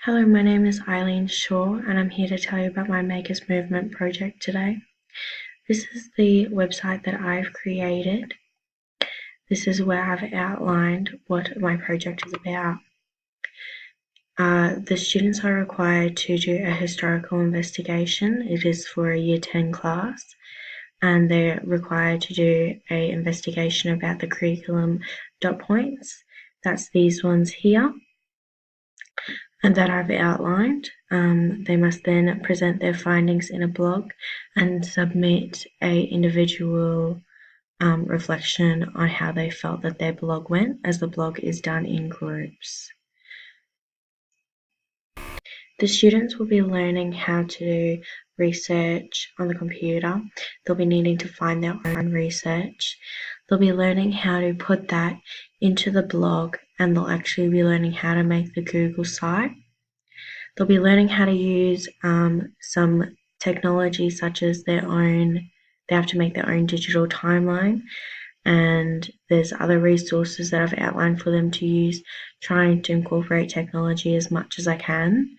Hello, my name is Eileen Shaw, and I'm here to tell you about my Makers Movement project today. This is the website that I've created. This is where I've outlined what my project is about. The students are required to do a historical investigation. It is for a Year 10 class, and they're required to do an investigation about the curriculum dot points. That's these ones here, and that I've outlined. They must then present their findings in a blog and submit a individual reflection on how they felt that their blog went, as the blog is done in groups. The students will be learning how to do research on the computer. They'll be needing to find their own research. They'll be learning how to put that into the blog, and they'll actually be learning how to make the Google site. They'll be learning how to use some technology such as they have to make their own digital timeline, and there's other resources that I've outlined for them to use, trying to incorporate technology as much as I can.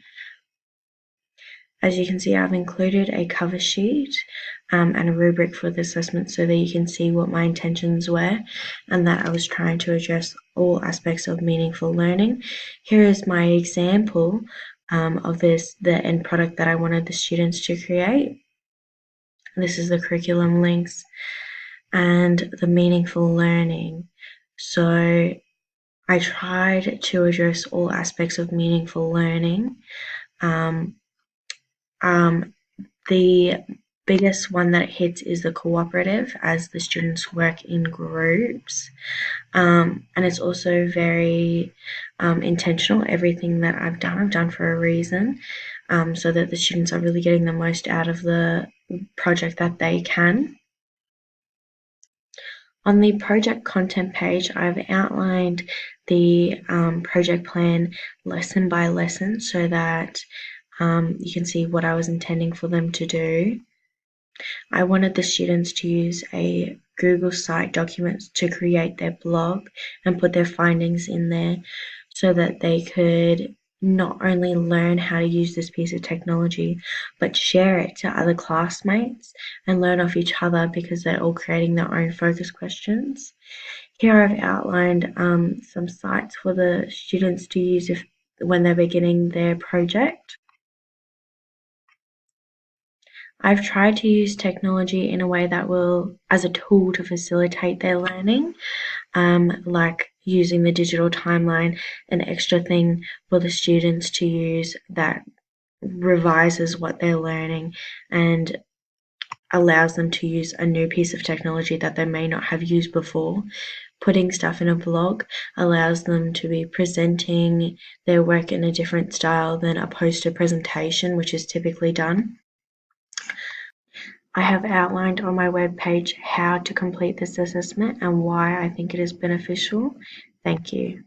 As you can see, I've included a cover sheet and a rubric for the assessment so that you can see what my intentions were and that I was trying to address all aspects of meaningful learning. Here is my example of the end product that I wanted the students to create. This is the curriculum links and the meaningful learning. So I tried to address all aspects of meaningful learning. The biggest one that it hits is the cooperative, as the students work in groups. And it's also very intentional. Everything that I've done for a reason, so that the students are really getting the most out of the project that they can. On the project content page, I've outlined the project plan lesson by lesson so that you can see what I was intending for them to do. I wanted the students to use a Google site document to create their blog and put their findings in there so that they could not only learn how to use this piece of technology, but share it to other classmates and learn off each other because they're all creating their own focus questions. Here I've outlined some sites for the students to use when they're beginning their project. I've tried to use technology in a way that will, as a tool to facilitate their learning, like using the digital timeline, an extra thing for the students to use that revises what they're learning and allows them to use a new piece of technology that they may not have used before. Putting stuff in a blog allows them to be presenting their work in a different style than a poster presentation, which is typically done. I have outlined on my webpage how to complete this assessment and why I think it is beneficial. Thank you.